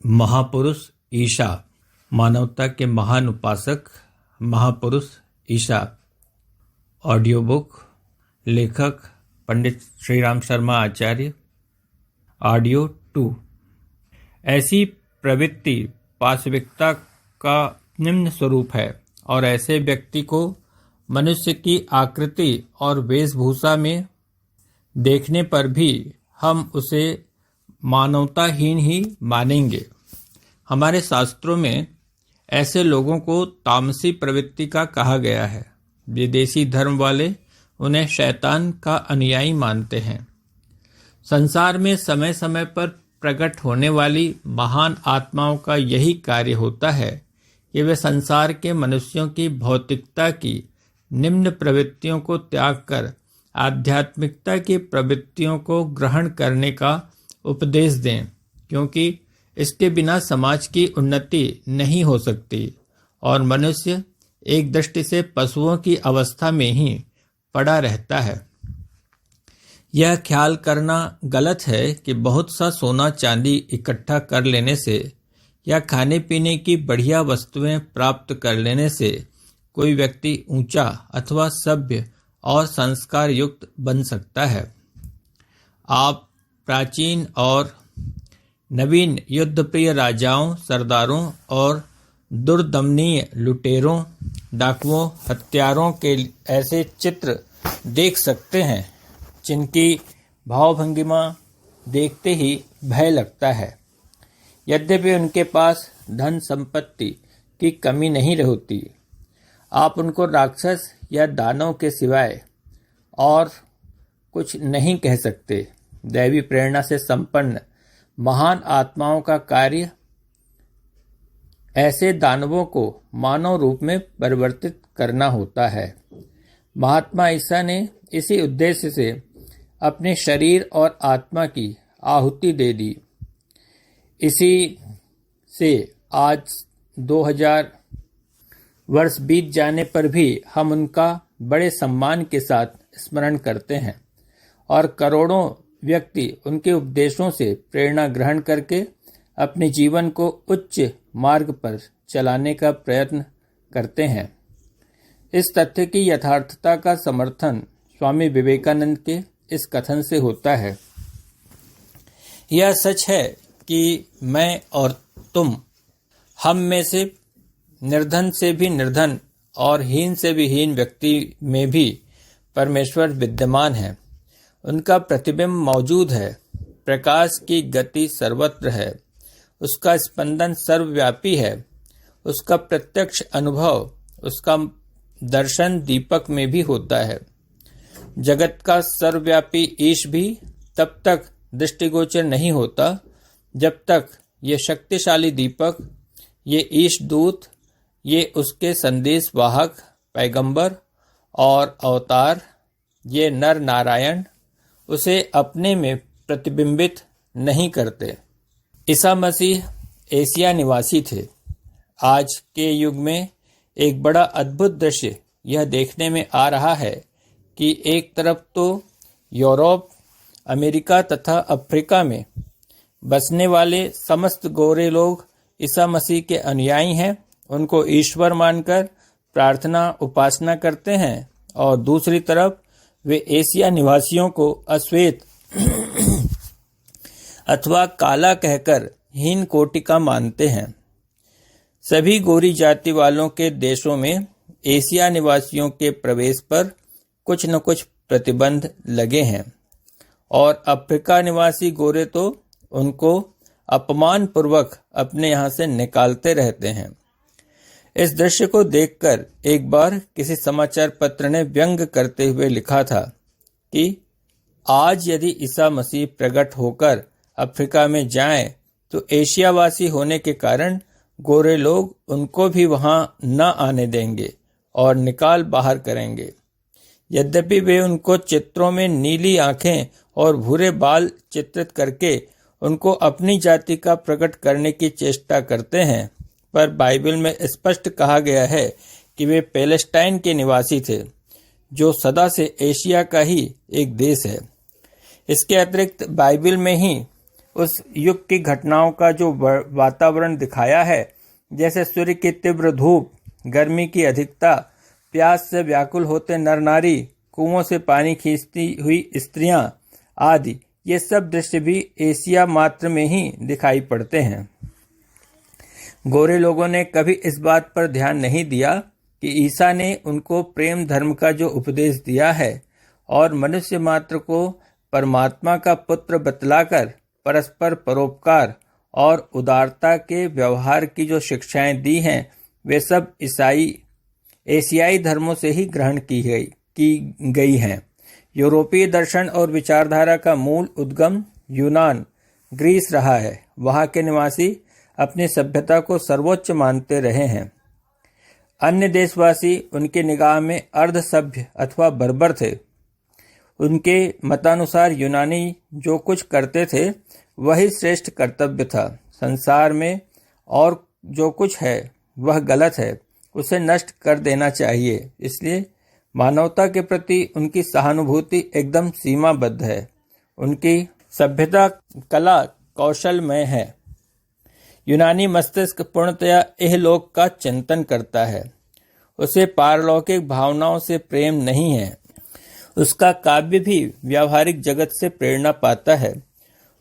महापुरुष ईशा, मानवता के महान उपासक महापुरुष ईशा। ऑडियो बुक, लेखक पंडित श्रीराम शर्मा आचार्य। ऑडियो 2। ऐसी प्रवृत्ति पाशविकता का निम्न स्वरूप है और ऐसे व्यक्ति को मनुष्य की आकृति और वेशभूषा में देखने पर भी हम उसे मानवताहीन ही मानेंगे। हमारे शास्त्रों में ऐसे लोगों को तामसी प्रवृत्ति का कहा गया है। विदेशी धर्म वाले उन्हें शैतान का अनुयायी मानते हैं। संसार में समय समय पर प्रकट होने वाली महान आत्माओं का यही कार्य होता है कि वे संसार के मनुष्यों की भौतिकता की निम्न प्रवृत्तियों को त्याग कर आध्यात्मिकता की प्रवृत्तियों को ग्रहण करने का उपदेश दें, क्योंकि इसके बिना समाज की उन्नति नहीं हो सकती और मनुष्य एक दृष्टि से पशुओं की अवस्था में ही पड़ा रहता है। यह ख्याल करना गलत है कि बहुत सा सोना चांदी इकट्ठा कर लेने से या खाने पीने की बढ़िया वस्तुएं प्राप्त कर लेने से कोई व्यक्ति ऊंचा अथवा सभ्य और संस्कार युक्त बन सकता है। आप प्राचीन और नवीन युद्धप्रिय राजाओं, सरदारों और दुर्दमनीय लुटेरों, डाकुओं, हत्यारों के ऐसे चित्र देख सकते हैं जिनकी भावभंगिमा देखते ही भय लगता है। यद्यपि उनके पास धन संपत्ति की कमी नहीं होती, आप उनको राक्षस या दानव के सिवाय और कुछ नहीं कह सकते। दैवी प्रेरणा से संपन्न महान आत्माओं का कार्य ऐसे दानवों को मानव रूप में परिवर्तित करना होता है। महात्मा ईसा ने इसी उद्देश्य से अपने शरीर और आत्मा की आहुति दे दी। इसी से आज 2000 वर्ष बीत जाने पर भी हम उनका बड़े सम्मान के साथ स्मरण करते हैं और करोड़ों व्यक्ति उनके उपदेशों से प्रेरणा ग्रहण करके अपने जीवन को उच्च मार्ग पर चलाने का प्रयत्न करते हैं। इस तथ्य की यथार्थता का समर्थन स्वामी विवेकानंद के इस कथन से होता है। यह सच है कि मैं और तुम, हम में से निर्धन से भी निर्धन और हीन से भी हीन व्यक्ति में भी परमेश्वर विद्यमान है। उनका प्रतिबिंब मौजूद है। प्रकाश की गति सर्वत्र है। उसका स्पंदन सर्वव्यापी है। उसका प्रत्यक्ष अनुभव, उसका दर्शन दीपक में भी होता है। जगत का सर्वव्यापी ईश भी तब तक दृष्टिगोचर नहीं होता जब तक ये शक्तिशाली दीपक, ये ईश दूत, ये उसके संदेश वाहक पैगंबर और अवतार, ये नर नारायण उसे अपने में प्रतिबिंबित नहीं करते। ईसा मसीह एशिया निवासी थे। आज के युग में एक बड़ा अद्भुत दृश्य यह देखने में आ रहा है कि एक तरफ तो यूरोप, अमेरिका तथा अफ्रीका में बसने वाले समस्त गोरे लोग ईसा मसीह के अनुयायी हैं, उनको ईश्वर मानकर प्रार्थना उपासना करते हैं, और दूसरी तरफ वे एशिया निवासियों को अश्वेत अथवा काला कहकर हीन कोटि का मानते हैं। सभी गोरी जाति वालों के देशों में एशिया निवासियों के प्रवेश पर कुछ न कुछ प्रतिबंध लगे हैं और अफ्रीका निवासी गोरे तो उनको अपमान पूर्वक अपने यहाँ से निकालते रहते हैं। इस दृश्य को देखकर एक बार किसी समाचार पत्र ने व्यंग करते हुए लिखा था कि आज यदि ईसा मसीह प्रकट होकर अफ्रीका में जाएं तो एशियावासी होने के कारण गोरे लोग उनको भी वहां न आने देंगे और निकाल बाहर करेंगे। यद्यपि वे उनको चित्रों में नीली आंखें और भूरे बाल चित्रित करके उनको अपनी जाति का प्रकट करने की चेष्टा करते हैं, पर बाइबल में स्पष्ट कहा गया है कि वे पैलेस्टाइन के निवासी थे, जो सदा से एशिया का ही एक देश है। इसके अतिरिक्त बाइबल में ही उस युग की घटनाओं का जो वातावरण दिखाया है, जैसे सूर्य की तीव्र धूप, गर्मी की अधिकता, प्यास से व्याकुल होते नर नारी, कुओं से पानी खींचती हुई स्त्रियां आदि, ये सब दृश्य भी एशिया मात्र में ही दिखाई पड़ते हैं। गोरे लोगों ने कभी इस बात पर ध्यान नहीं दिया कि ईसा ने उनको प्रेम धर्म का जो उपदेश दिया है और मनुष्य मात्र को परमात्मा का पुत्र बतलाकर परस्पर परोपकार और उदारता के व्यवहार की जो शिक्षाएं दी हैं, वे सब एशियाई धर्मों से ही ग्रहण की गई हैं। यूरोपीय दर्शन और विचारधारा का मूल उद्गम यूनान, ग्रीस रहा है। वहाँ के निवासी अपनी सभ्यता को सर्वोच्च मानते रहे हैं। अन्य देशवासी उनके निगाह में अर्ध सभ्य अथवा बर्बर थे। उनके मतानुसार यूनानी जो कुछ करते थे वही श्रेष्ठ कर्तव्य था। संसार में और जो कुछ है वह गलत है, उसे नष्ट कर देना चाहिए। इसलिए मानवता के प्रति उनकी सहानुभूति एकदम सीमाबद्ध है। उनकी सभ्यता कला कौशलमय है। यूनानी मस्तिष्क पूर्णतया इहलोक का चिंतन करता है। उसे पारलौकिक भावनाओं से प्रेम नहीं है। उसका काव्य भी व्यावहारिक जगत से प्रेरणा पाता है।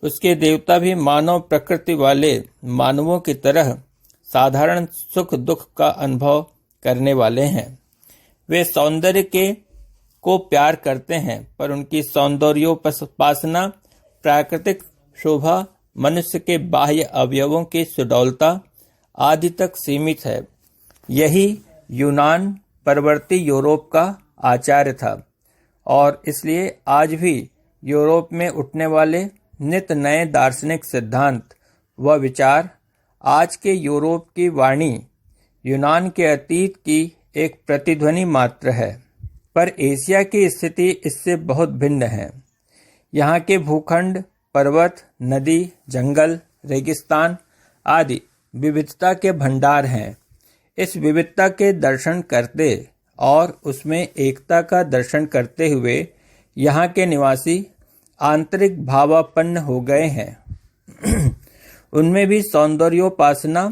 उसके देवता भी मानव प्रकृति वाले मानवों की तरह साधारण सुख दुख का अनुभव करने वाले हैं। वे सौंदर्य को प्यार करते हैं, पर उनकी सौंदर्योपासना प्राकृतिक शोभा, मनुष्य के बाह्य अवयवों की सुडौलता आदि तक सीमित है। यही यूनान परवर्ती यूरोप का आचार्य था और इसलिए आज भी यूरोप में उठने वाले नित नए दार्शनिक सिद्धांत व विचार आज के यूरोप की वाणी यूनान के अतीत की एक प्रतिध्वनि मात्र है। पर एशिया की स्थिति इससे बहुत भिन्न है। यहाँ के भूखंड, पर्वत, नदी, जंगल, रेगिस्तान आदि विविधता के भंडार हैं। इस विविधता के दर्शन करते और उसमें एकता का दर्शन करते हुए यहाँ के निवासी आंतरिक भावापन्न हो गए हैं। उनमें भी सौंदर्योपासना,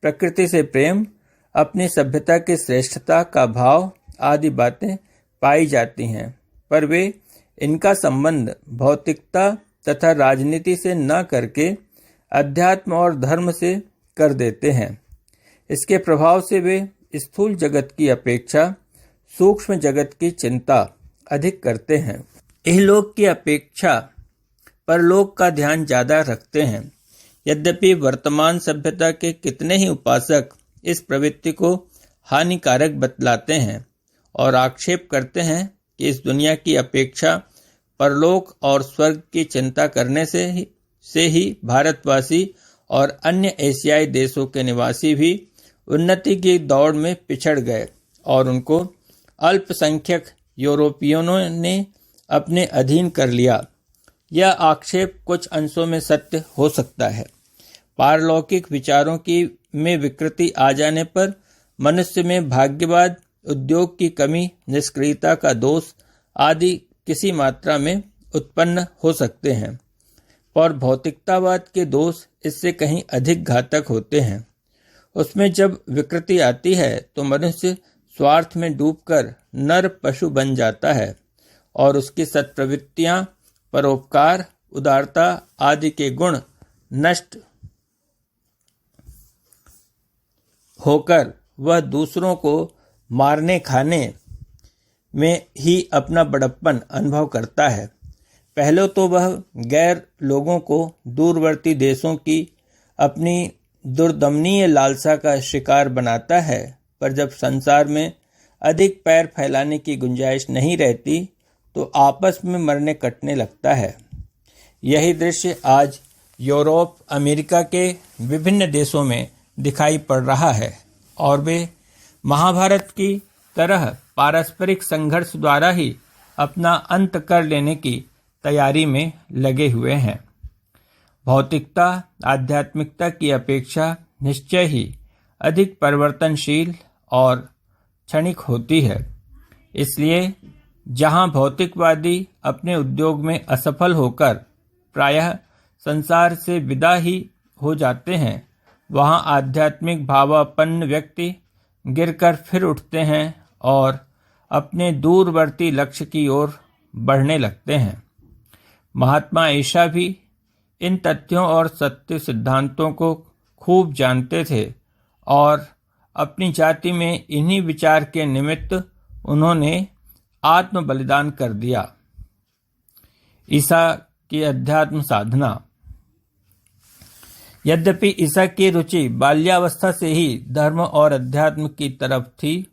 प्रकृति से प्रेम, अपनी सभ्यता की श्रेष्ठता का भाव आदि बातें पाई जाती हैं, पर वे इनका संबंध भौतिकता तथा राजनीति से न करके अध्यात्म और धर्म से कर देते हैं। इसके प्रभाव से वे स्थूल जगत की अपेक्षा सूक्ष्म जगत की चिंता अधिक करते हैं। इहलोक की अपेक्षा परलोक का ध्यान ज्यादा रखते हैं। यद्यपि वर्तमान सभ्यता के कितने ही उपासक इस प्रवृत्ति को हानिकारक बतलाते हैं और आक्षेप करते हैं कि इस दुनिया की अपेक्षा परलोक और स्वर्ग की चिंता करने से ही भारतवासी और अन्य एशियाई देशों के निवासी भी उन्नति की दौड़ में पिछड़ गए और उनको अल्पसंख्यक यूरोपियनों ने अपने अधीन कर लिया। यह आक्षेप कुछ अंशों में सत्य हो सकता है। पारलौकिक विचारों में विकृति आ जाने पर मनुष्य में भाग्यवाद, उद्योग की कमी, निष्क्रियता का दोष आदि किसी मात्रा में उत्पन्न हो सकते हैं, और भौतिकतावाद के दोष इससे कहीं अधिक घातक होते हैं। उसमें जब विकृति आती है तो मनुष्य स्वार्थ में डूबकर नर पशु बन जाता है और उसकी सत्प्रवृत्तियां, परोपकार, उदारता आदि के गुण नष्ट होकर वह दूसरों को मारने खाने में ही अपना बड़प्पन अनुभव करता है। पहले तो वह गैर लोगों को दूरवर्ती देशों की अपनी दुर्दमनीय लालसा का शिकार बनाता है, पर जब संसार में अधिक पैर फैलाने की गुंजाइश नहीं रहती तो आपस में मरने कटने लगता है। यही दृश्य आज यूरोप, अमेरिका के विभिन्न देशों में दिखाई पड़ रहा है और वे महाभारत की तरह पारस्परिक संघर्ष द्वारा ही अपना अंत कर लेने की तैयारी में लगे हुए हैं। भौतिकता आध्यात्मिकता की अपेक्षा निश्चय ही अधिक परिवर्तनशील और क्षणिक होती है। इसलिए जहां भौतिकवादी अपने उद्योग में असफल होकर प्रायः संसार से विदा ही हो जाते हैं, वहाँ आध्यात्मिक भावापन्न व्यक्ति गिरकर फिर उठते हैं और अपने दूरवर्ती लक्ष्य की ओर बढ़ने लगते हैं। महात्मा ईशा भी इन तथ्यों और सत्य सिद्धांतों को खूब जानते थे और अपनी जाति में इन्हीं विचार के निमित्त उन्होंने आत्म बलिदान कर दिया। ईसा की अध्यात्म साधना। यद्यपि ईसा की रुचि बाल्यावस्था से ही धर्म और अध्यात्म की तरफ थी,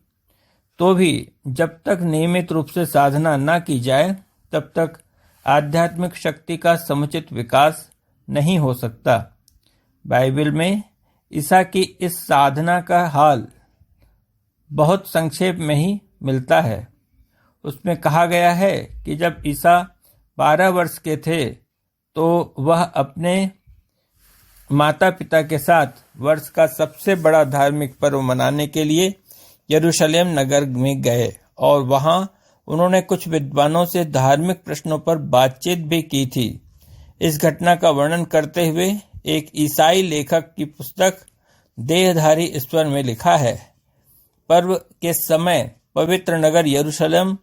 तो भी जब तक नियमित रूप से साधना न की जाए तब तक आध्यात्मिक शक्ति का समुचित विकास नहीं हो सकता। बाइबल में ईसा की इस साधना का हाल बहुत संक्षेप में ही मिलता है। उसमें कहा गया है कि जब ईसा 12 वर्ष के थे तो वह अपने माता पिता के साथ वर्ष का सबसे बड़ा धार्मिक पर्व मनाने के लिए यरूशलेम नगर में गए और वहां उन्होंने कुछ विद्वानों से धार्मिक प्रश्नों पर बातचीत भी की थी। इस घटना का वर्णन करते हुए एक ईसाई लेखक की पुस्तक देहधारी ईश्वर में लिखा है, पर्व के समय पवित्र नगर यरूशलेम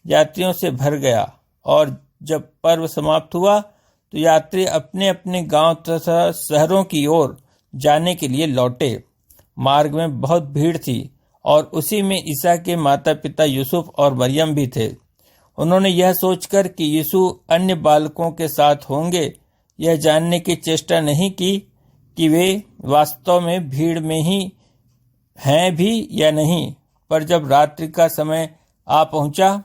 यात्रियों से भर गया और जब पर्व समाप्त हुआ तो यात्री अपने अपने गांव तथा शहरों की ओर जाने के लिए लौटे। मार्ग में बहुत भीड़ थी और उसी में ईसा के माता पिता यूसुफ और मरियम भी थे। उन्होंने यह सोचकर कि यीशु अन्य बालकों के साथ होंगे, यह जानने की चेष्टा नहीं की कि वे वास्तव में भीड़ में ही हैं भी या नहीं। पर जब रात्रि का समय आ पहुंचा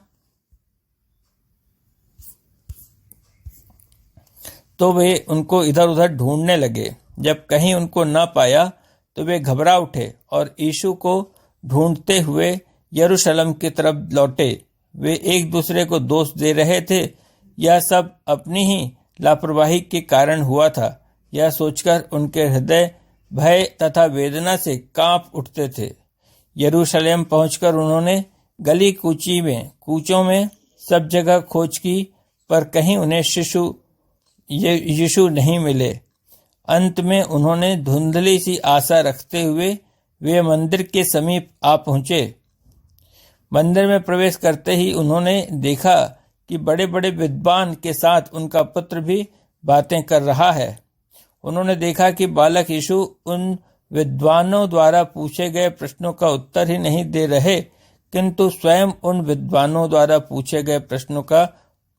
तो वे उनको इधर उधर ढूंढने लगे। जब कहीं उनको न पाया तो वे घबरा उठे और यीशु को ढूंढते हुए यरूशलेम की तरफ लौटे। वे एक दूसरे को दोष दे रहे थे। यह सब अपनी ही लापरवाही के कारण हुआ था। यह सोचकर उनके हृदय भय तथा वेदना से कांप उठते थे। यरूशलेम पहुंचकर उन्होंने गली कूचों में सब जगह खोज की, पर कहीं उन्हें यीशु नहीं मिले। अंत में उन्होंने धुंधली सी आशा रखते हुए वे मंदिर के समीप आ पहुंचे। मंदिर में प्रवेश करते ही उन्होंने देखा कि बड़े बड़े विद्वान के साथ उनका पुत्र भी बातें कर रहा है। उन्होंने देखा कि बालक यीशु उन विद्वानों द्वारा पूछे गए प्रश्नों का उत्तर ही नहीं दे रहे, किंतु स्वयं उन विद्वानों द्वारा पूछे गए प्रश्नों का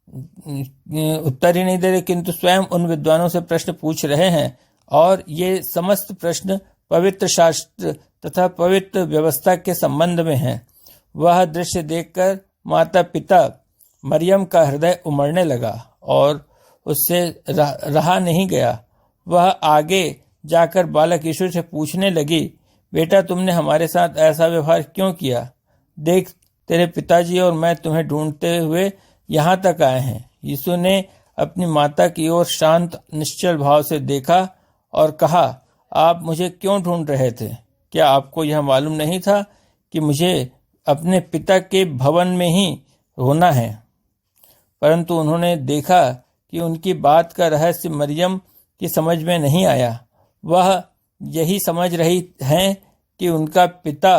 उत्तर ही नहीं दे रहे, किंतु स्वयं उन विद्वानों से प्रश्न पूछ रहे हैं और ये समस्त प्रश्न पवित्र शास्त्र तथा पवित्र व्यवस्था के संबंध में हैं। वह दृश्य देखकर माता पिता मरियम का हृदय उमड़ने लगा और उससे रहा नहीं गया। वह आगे जाकर बालक यीशु से पूछने लगी, बेटा तुमने हमारे साथ ऐसा व्यवहार क्यों किया? देख, तेरे पिताजी और मैं तुम्हें ढूंढते हुए यहाँ तक आए हैं। यीशु ने अपनी माता की ओर शांत निश्चल भाव से देखा और कहा, आप मुझे क्यों ढूंढ रहे थे? क्या आपको यह मालूम नहीं था कि मुझे अपने पिता के भवन में ही होना है? परंतु उन्होंने देखा कि उनकी बात का रहस्य मरियम की समझ में नहीं आया। वह यही समझ रही हैं कि उनका पिता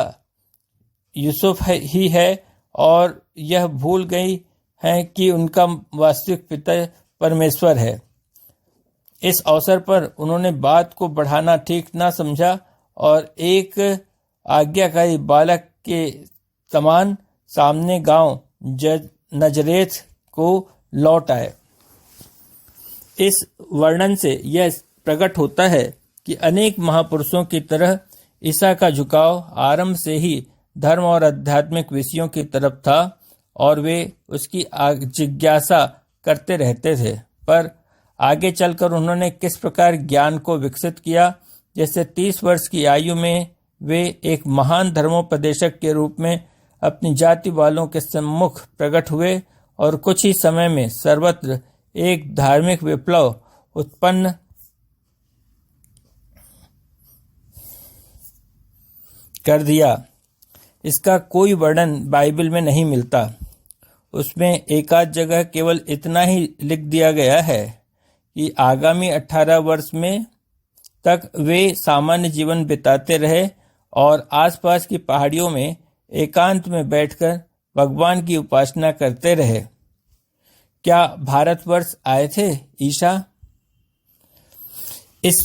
यूसुफ ही है और यह भूल गई हैं कि उनका वास्तविक पिता परमेश्वर है। इस अवसर पर उन्होंने बात को बढ़ाना ठीक न समझा और एक आज्ञाकारी बालक के समान सामने गांव नजरेत को लौट आए। इस वर्णन से यह प्रकट होता है कि अनेक महापुरुषों की तरह ईसा का झुकाव आरंभ से ही धर्म और आध्यात्मिक विषयों की तरफ था और वे उसकी जिज्ञासा करते रहते थे। पर आगे चलकर उन्होंने किस प्रकार ज्ञान को विकसित किया, जैसे 30 वर्ष की आयु में वे एक महान धर्मोपदेशक के रूप में अपनी जाति वालों के सम्मुख प्रकट हुए और कुछ ही समय में सर्वत्र एक धार्मिक विप्लव उत्पन्न कर दिया। इसका कोई वर्णन बाइबल में नहीं मिलता। उसमें एकाध जगह केवल इतना ही लिख दिया गया है कि आगामी 18 वर्ष में तक वे सामान्य जीवन बिताते रहे और आसपास की पहाड़ियों में एकांत में बैठकर भगवान की उपासना करते रहे। क्या भारतवर्ष आए थे ईशा? इस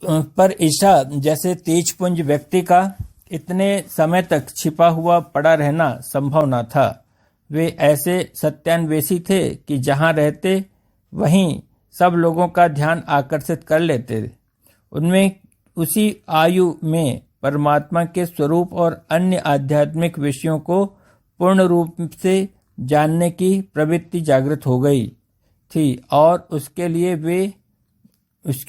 पर ईशा जैसे तेजपुंज व्यक्ति का इतने समय तक छिपा हुआ पड़ा रहना संभव न था। वे ऐसे सत्यान्वेषी थे कि जहां रहते वहीं सब लोगों का ध्यान आकर्षित कर लेते। उनमें उसी आयु में परमात्मा के स्वरूप और अन्य आध्यात्मिक विषयों को पूर्ण रूप से जानने की प्रवृत्ति जागृत हो गई थी और उसके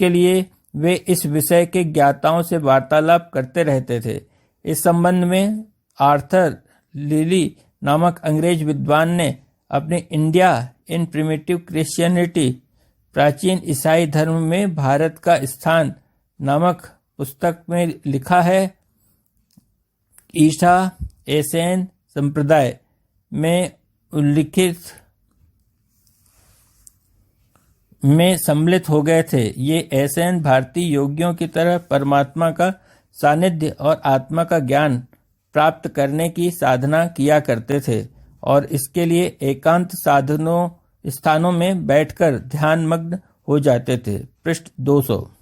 लिए वे इस विषय के ज्ञाताओं से वार्तालाप करते रहते थे। इस संबंध में आर्थर लिली नामक अंग्रेज विद्वान ने अपनी इंडिया इन प्रिमिटिव क्रिश्चियनिटी, प्राचीन ईसाई धर्म में भारत का स्थान नामक पुस्तक में लिखा है। ईशा एसेन संप्रदाय में उल्लिखित में सम्मिलित हो गए थे। ये एसेन भारतीय योगियों की तरह परमात्मा का सानिध्य और आत्मा का ज्ञान प्राप्त करने की साधना किया करते थे और इसके लिए एकांत स्थानों में बैठकर ध्यानमग्न हो जाते थे। पृष्ठ 200।